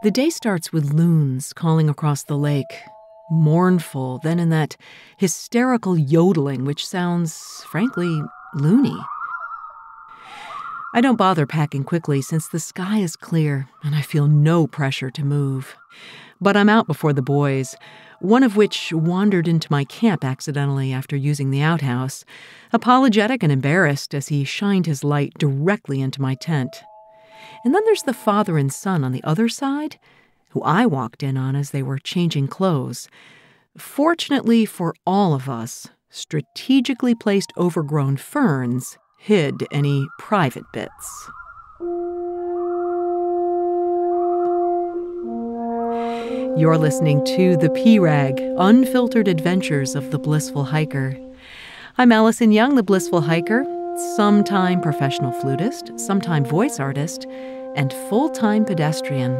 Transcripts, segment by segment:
The day starts with loons calling across the lake, mournful, then in that hysterical yodeling which sounds, frankly, loony. I don't bother packing quickly since the sky is clear and I feel no pressure to move. But I'm out before the boys, one of which wandered into my camp accidentally after using the outhouse, apologetic and embarrassed as he shined his light directly into my tent. And then there's the father and son on the other side, who I walked in on as they were changing clothes. Fortunately for all of us, strategically placed overgrown ferns hid any private bits. You're listening to The P-Rag, Unfiltered Adventures of the Blissful Hiker. I'm Allison Young, the Blissful Hiker, sometime professional flutist, sometime voice artist, and full-time pedestrian.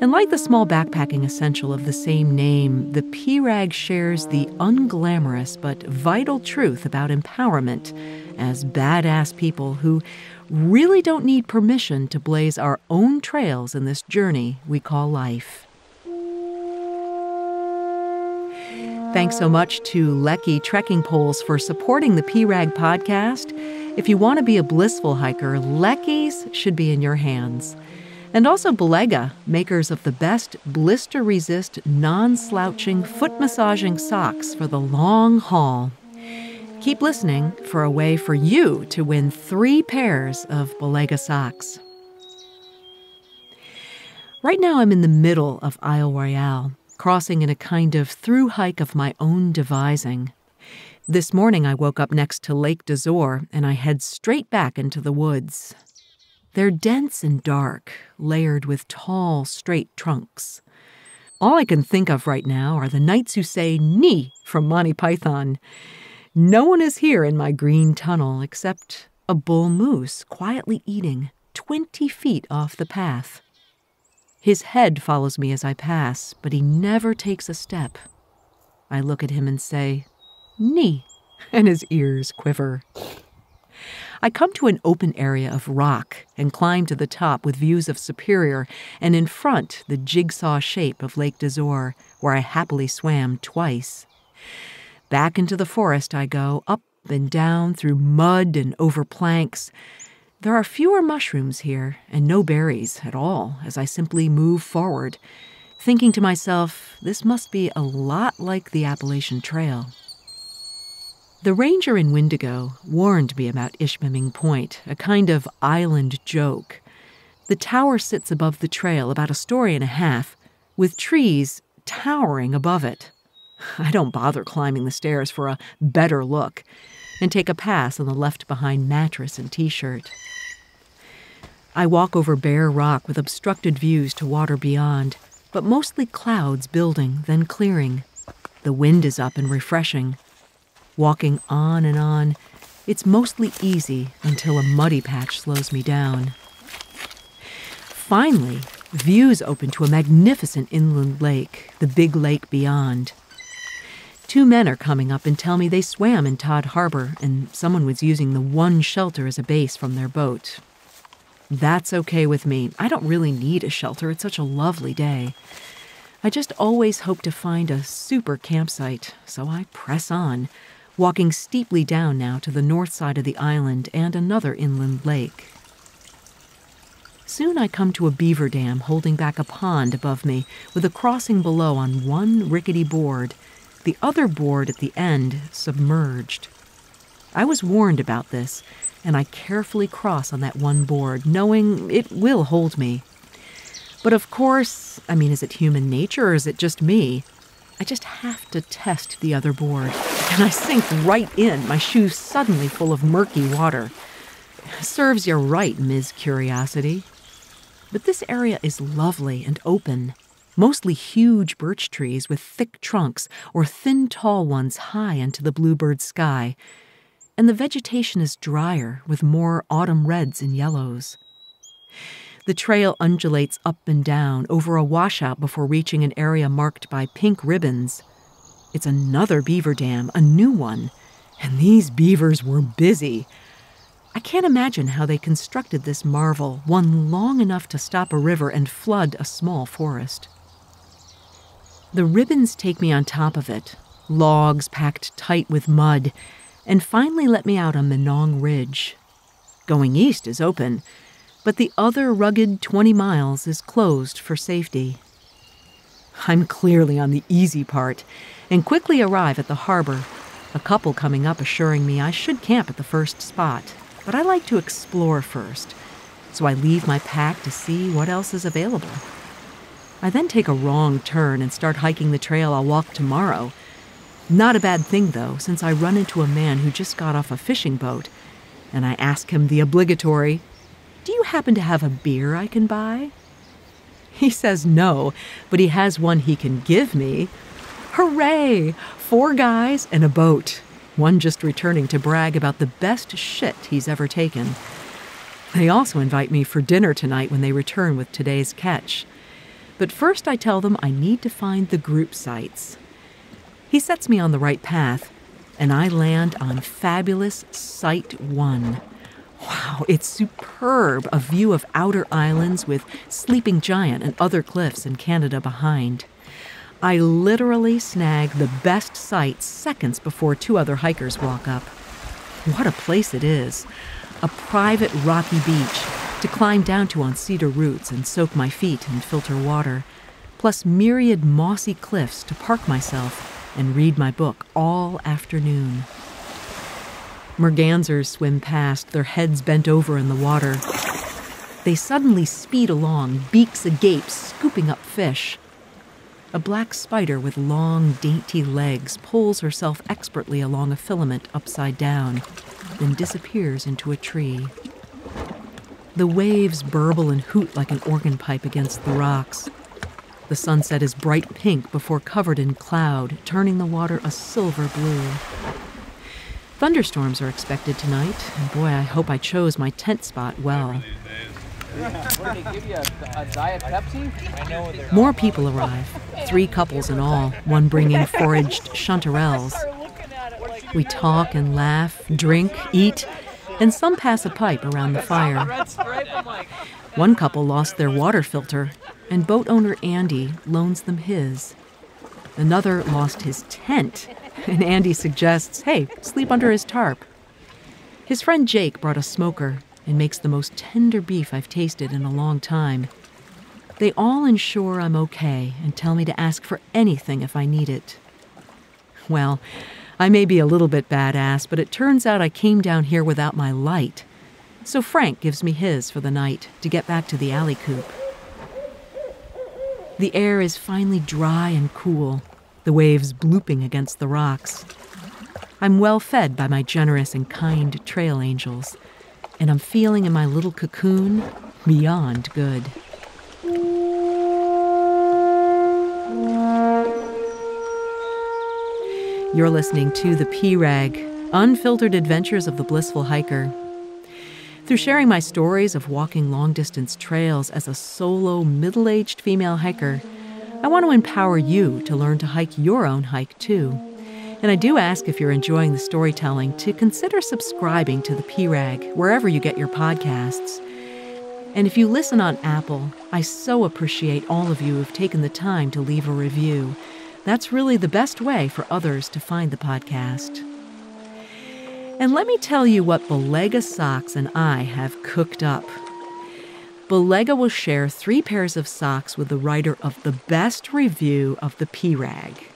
And like the small backpacking essential of the same name, the P-Rag shares the unglamorous but vital truth about empowerment as badass people who really don't need permission to blaze our own trails in this journey we call life. Thanks so much to Lecky Trekking Poles for supporting the P-Rag podcast. If you want to be a blissful hiker, Lecky's should be in your hands. And also Belega, makers of the best blister-resist, non-slouching, foot-massaging socks for the long haul. Keep listening for a way for you to win 3 pairs of Belega socks. Right now I'm in the middle of Isle Royale, crossing in a kind of through hike of my own devising. This morning I woke up next to Lake d'Azur and I head straight back into the woods. They're dense and dark, layered with tall, straight trunks. All I can think of right now are the knights who say "Ni" from Monty Python. No one is here in my green tunnel except a bull moose quietly eating 20 feet off the path. His head follows me as I pass, but he never takes a step. I look at him and say, "Ni," and his ears quiver. I come to an open area of rock and climb to the top with views of Superior and in front the jigsaw shape of Lake d'Azur, where I happily swam twice. Back into the forest I go, up and down through mud and over planks. There are fewer mushrooms here and no berries at all as I simply move forward, thinking to myself, this must be a lot like the Appalachian Trail. The ranger in Wendigo warned me about Ishmeming Point, a kind of island joke. The tower sits above the trail about 1.5 stories, with trees towering above it. I don't bother climbing the stairs for a better look and take a pass on the left-behind mattress and t-shirt. I walk over bare rock with obstructed views to water beyond, but mostly clouds building, then clearing. The wind is up and refreshing. Walking on and on, it's mostly easy until a muddy patch slows me down. Finally, views open to a magnificent inland lake, the big lake beyond. 2 men are coming up and tell me they swam in Todd Harbor and someone was using the one shelter as a base from their boat. That's okay with me. I don't really need a shelter. It's such a lovely day. I just always hope to find a super campsite, so I press on, walking steeply down now to the north side of the island and another inland lake. Soon I come to a beaver dam holding back a pond above me with a crossing below on one rickety board, the other board at the end submerged. I was warned about this, and I carefully cross on that one board, knowing it will hold me. But of course, is it human nature or is it just me? I just have to test the other board, and I sink right in, my shoes suddenly full of murky water. Serves you right, Ms. Curiosity. But this area is lovely and open, mostly huge birch trees with thick trunks or thin tall ones high into the bluebird sky, and the vegetation is drier with more autumn reds and yellows. The trail undulates up and down over a washout before reaching an area marked by pink ribbons. It's another beaver dam, a new one, and these beavers were busy. I can't imagine how they constructed this marvel, one long enough to stop a river and flood a small forest. The ribbons take me on top of it, logs packed tight with mud, and finally let me out on Minong Ridge. Going east is open, but the other rugged 20 miles is closed for safety. I'm clearly on the easy part and quickly arrive at the harbor, a couple coming up assuring me I should camp at the first spot, but I like to explore first, so I leave my pack to see what else is available. I then take a wrong turn and start hiking the trail I'll walk tomorrow. Not a bad thing, though, since I run into a man who just got off a fishing boat, and I ask him the obligatory, "Do you happen to have a beer I can buy?" He says no, but he has one he can give me. Hooray! 4 guys and a boat, one just returning to brag about the best shit he's ever taken. They also invite me for dinner tonight when they return with today's catch. But first I tell them I need to find the group sites. He sets me on the right path, and I land on fabulous Site 1. Wow, it's superb, a view of outer islands with Sleeping Giant and other cliffs in Canada behind. I literally snag the best site seconds before 2 other hikers walk up. What a place it is. A private rocky beach to climb down to on cedar roots and soak my feet and filter water, plus myriad mossy cliffs to park myself and read my book all afternoon. Mergansers swim past, their heads bent over in the water. They suddenly speed along, beaks agape, scooping up fish. A black spider with long, dainty legs pulls herself expertly along a filament upside down, then disappears into a tree. The waves burble and hoot like an organ pipe against the rocks. The sunset is bright pink before covered in cloud, turning the water a silver blue. Thunderstorms are expected tonight, and boy, I hope I chose my tent spot well. What did they give you, a Diet Pepsi? More people arrive, 3 couples in all, one bringing foraged chanterelles. We talk and laugh, drink, eat, and some pass a pipe around the fire. One couple lost their water filter, and boat owner Andy loans them his. Another lost his tent, and Andy suggests, hey, sleep under his tarp. His friend Jake brought a smoker and makes the most tender beef I've tasted in a long time. They all ensure I'm okay and tell me to ask for anything if I need it. Well, I may be a little bit badass, but it turns out I came down here without my light. So Frank gives me his for the night to get back to the alley coop. The air is finally dry and cool, the waves blooping against the rocks. I'm well fed by my generous and kind trail angels, and I'm feeling in my little cocoon beyond good. You're listening to The P-Rag, Unfiltered Adventures of the Blissful Hiker. Through sharing my stories of walking long-distance trails as a solo, middle-aged female hiker, I want to empower you to learn to hike your own hike, too. And I do ask, if you're enjoying the storytelling, to consider subscribing to The P-Rag wherever you get your podcasts. And if you listen on Apple, I so appreciate all of you who've taken the time to leave a review. That's really the best way for others to find the podcast. And let me tell you what Belega Socks and I have cooked up. Belega will share 3 pairs of socks with the writer of the best review of the P-Rag.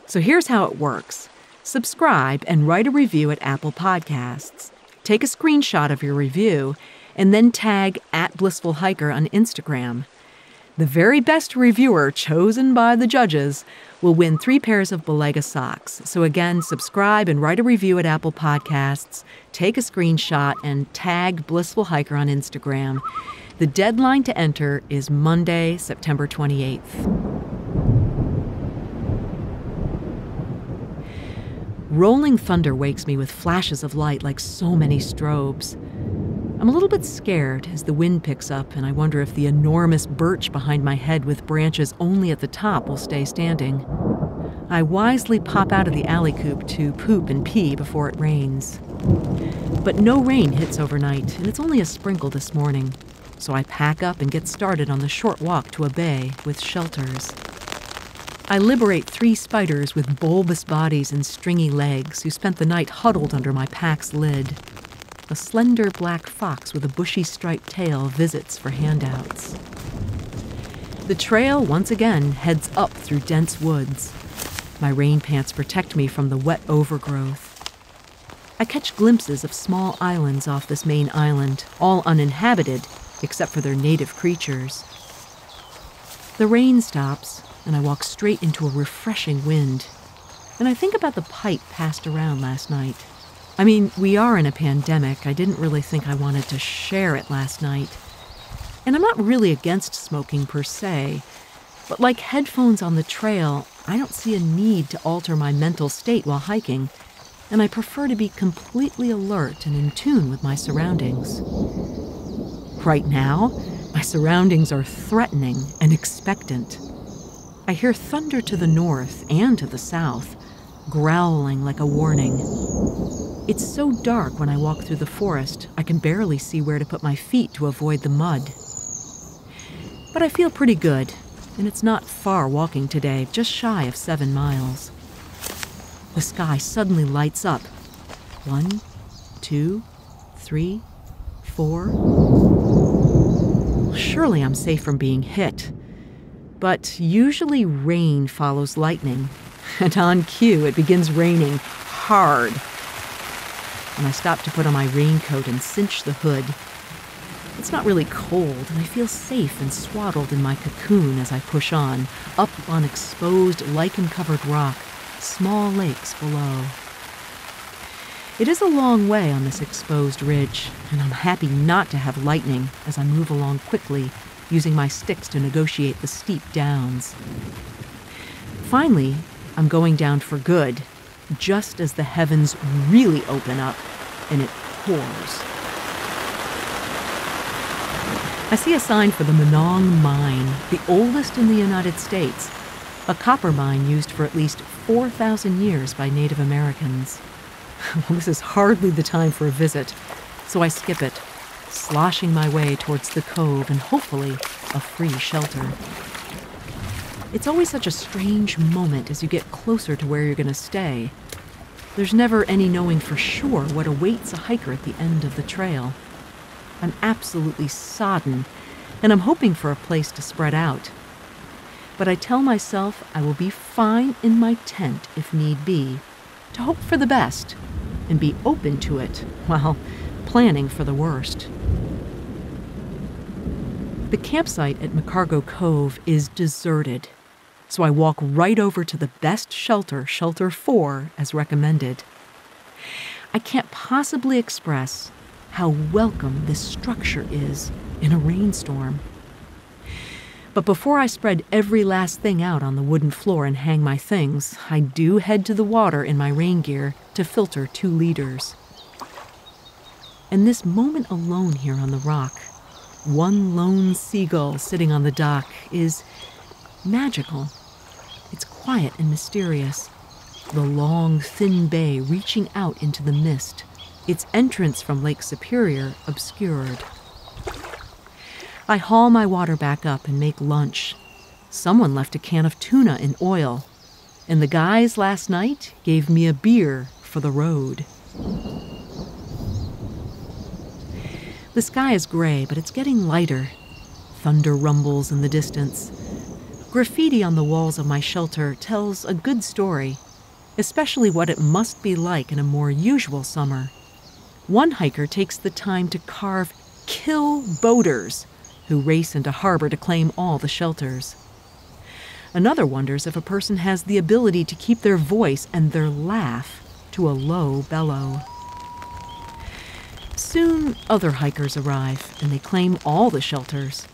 So here's how it works. Subscribe and write a review at Apple Podcasts. Take a screenshot of your review and then tag @BlissfulHiker on Instagram. The very best reviewer chosen by the judges will win 3 pairs of Belega socks. So again, subscribe and write a review at Apple Podcasts, take a screenshot, and tag Blissful Hiker on Instagram. The deadline to enter is Monday, September 28th. Rolling thunder wakes me with flashes of light like so many strobes. I'm a little bit scared as the wind picks up, and I wonder if the enormous birch behind my head with branches only at the top will stay standing. I wisely pop out of the alley coop to poop and pee before it rains. But no rain hits overnight, and it's only a sprinkle this morning. So I pack up and get started on the short walk to a bay with shelters. I liberate 3 spiders with bulbous bodies and stringy legs who spent the night huddled under my pack's lid. A slender black fox with a bushy striped tail visits for handouts. The trail, once again, heads up through dense woods. My rain pants protect me from the wet overgrowth. I catch glimpses of small islands off this main island, all uninhabited, except for their native creatures. The rain stops, and I walk straight into a refreshing wind. And I think about the pipe passed around last night. I mean, we are in a pandemic. I didn't really think I wanted to share it last night. And I'm not really against smoking per se, but like headphones on the trail, I don't see a need to alter my mental state while hiking, and I prefer to be completely alert and in tune with my surroundings. Right now, my surroundings are threatening and expectant. I hear thunder to the north and to the south, growling like a warning. It's so dark when I walk through the forest, I can barely see where to put my feet to avoid the mud. But I feel pretty good, and it's not far walking today, just shy of 7 miles. The sky suddenly lights up. 1, 2, 3, 4. Surely I'm safe from being hit. But usually rain follows lightning, and on cue it begins raining hard. And I stop to put on my raincoat and cinch the hood. It's not really cold, and I feel safe and swaddled in my cocoon as I push on, up on exposed, lichen-covered rock, small lakes below. It is a long way on this exposed ridge, and I'm happy not to have lightning as I move along quickly, using my sticks to negotiate the steep downs. Finally, I'm going down for good, just as the heavens really open up, and it pours. I see a sign for the Monong Mine, the oldest in the United States, a copper mine used for at least 4,000 years by Native Americans. Well, this is hardly the time for a visit, so I skip it, sloshing my way towards the cove and hopefully a free shelter. It's always such a strange moment as you get closer to where you're going to stay. There's never any knowing for sure what awaits a hiker at the end of the trail. I'm absolutely sodden, and I'm hoping for a place to spread out. But I tell myself I will be fine in my tent if need be, to hope for the best and be open to it while planning for the worst. The campsite at McCargo Cove is deserted, so I walk right over to the best shelter, Shelter 4, as recommended. I can't possibly express how welcome this structure is in a rainstorm. But before I spread every last thing out on the wooden floor and hang my things, I do head to the water in my rain gear to filter 2 liters. And this moment alone here on the rock, one lone seagull sitting on the dock, is magical. It's quiet and mysterious. The long, thin bay reaching out into the mist, its entrance from Lake Superior obscured. I haul my water back up and make lunch. Someone left a can of tuna in oil, and the guys last night gave me a beer for the road. The sky is gray, but it's getting lighter. Thunder rumbles in the distance. Graffiti on the walls of my shelter tells a good story, especially what it must be like in a more usual summer. One hiker takes the time to carve "Kill Boaters," who race into harbor to claim all the shelters. Another wonders if a person has the ability to keep their voice and their laugh to a low bellow. Soon, other hikers arrive, and they claim all the shelters.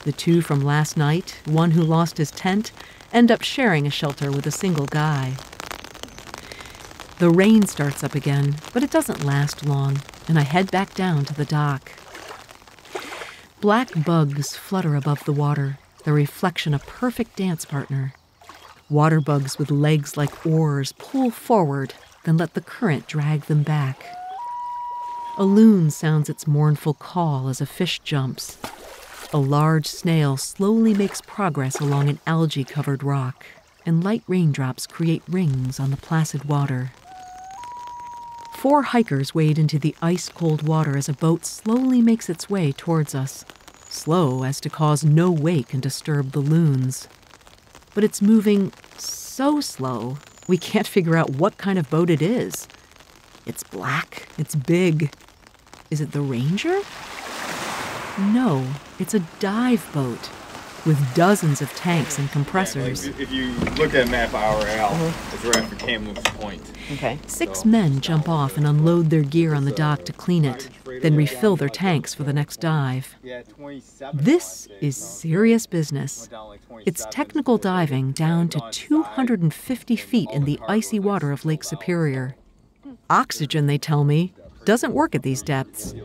The 2 from last night, one who lost his tent, end up sharing a shelter with a single guy. The rain starts up again, but it doesn't last long, and I head back down to the dock. Black bugs flutter above the water, their reflection a perfect dance partner. Water bugs with legs like oars pull forward, then let the current drag them back. A loon sounds its mournful call as a fish jumps. A large snail slowly makes progress along an algae-covered rock, and light raindrops create rings on the placid water. 4 hikers wade into the ice-cold water as a boat slowly makes its way towards us, slow as to cause no wake and disturb the loons. But it's moving so slow, we can't figure out what kind of boat it is. It's black, it's big. Is it the Ranger? No, it's a dive boat with dozens of tanks and compressors. If you look at a map of Royale, it's right after Kamloops Point. Okay. 6 men jump off and unload their gear on the dock to clean it, then refill their tanks for the next dive. This is serious business. It's technical diving down to 250 feet in the icy water of Lake Superior. Oxygen, they tell me, doesn't work at these depths.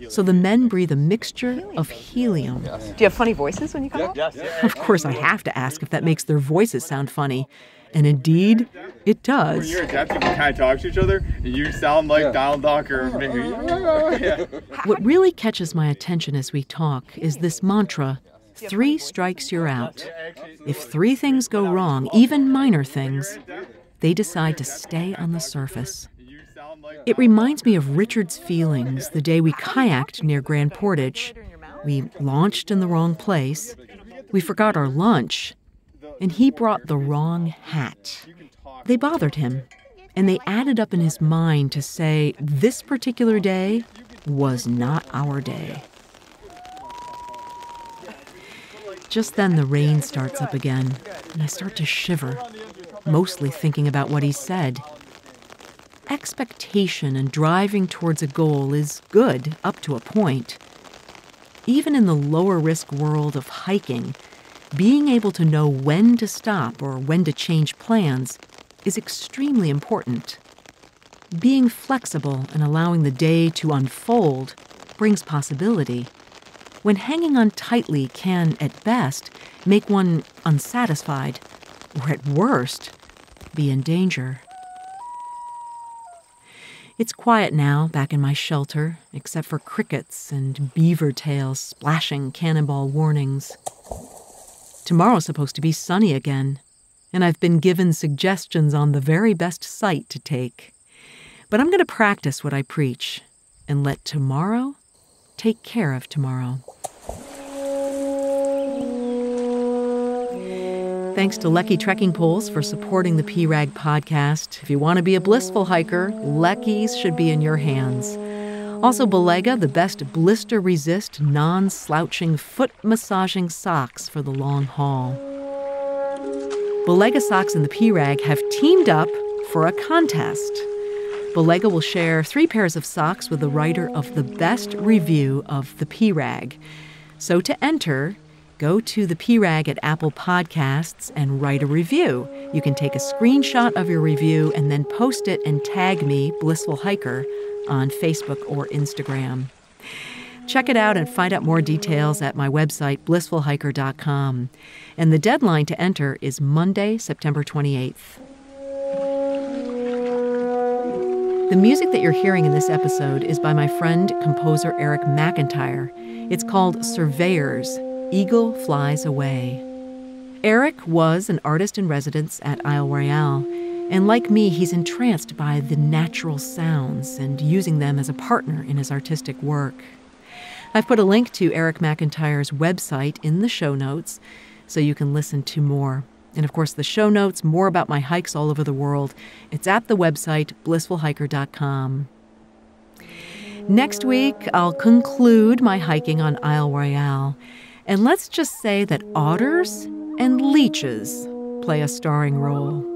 So the men breathe a mixture of helium. Do you have funny voices when you come up? Of course, I have to ask if that makes their voices sound funny. And indeed, it does. When you're a depth, you can kind of talk to each other, and you sound like Donald Duck or maybe. What really catches my attention as we talk is this mantra, 3 strikes, you're out. If 3 things go wrong, even minor things, they decide to stay on the surface. It reminds me of Richard's feelings the day we kayaked near Grand Portage. We launched in the wrong place, we forgot our lunch, and he brought the wrong hat. They bothered him, and they added up in his mind to say this particular day was not our day. Just then the rain starts up again, and I start to shiver, mostly thinking about what he said. Expectation and driving towards a goal is good up to a point. Even in the lower-risk world of hiking, being able to know when to stop or when to change plans is extremely important. Being flexible and allowing the day to unfold brings possibility. When hanging on tightly can, at best, make one unsatisfied, or at worst, be in danger. It's quiet now back in my shelter, except for crickets and beaver tails splashing cannonball warnings. Tomorrow's supposed to be sunny again, and I've been given suggestions on the very best site to take. But I'm going to practice what I preach and let tomorrow take care of tomorrow. Thanks to Lecky Trekking Poles for supporting the P-Rag podcast. If you want to be a blissful hiker, Lecky's should be in your hands. Also, Belega, the best blister-resist, non-slouching, foot-massaging socks for the long haul. Belega Socks and the P-Rag have teamed up for a contest. Belega will share 3 pairs of socks with the writer of the best review of the P-Rag. So to enter, go to the P-Rag at Apple Podcasts and write a review. You can take a screenshot of your review and then post it and tag me, Blissful Hiker, on Facebook or Instagram. Check it out and find out more details at my website, blissfulhiker.com. And the deadline to enter is Monday, September 28th. The music that you're hearing in this episode is by my friend, composer Eric McIntyre. It's called Surveyors, Eagle Flies Away. Eric was an artist in residence at Isle Royale, and like me, he's entranced by the natural sounds and using them as a partner in his artistic work. I've put a link to Eric McIntyre's website in the show notes so you can listen to more. And of course, the show notes, more about my hikes all over the world, it's at the website blissfulhiker.com. Next week, I'll conclude my hiking on Isle Royale. And let's just say that otters and leeches play a starring role.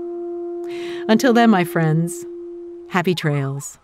Until then, my friends, happy trails.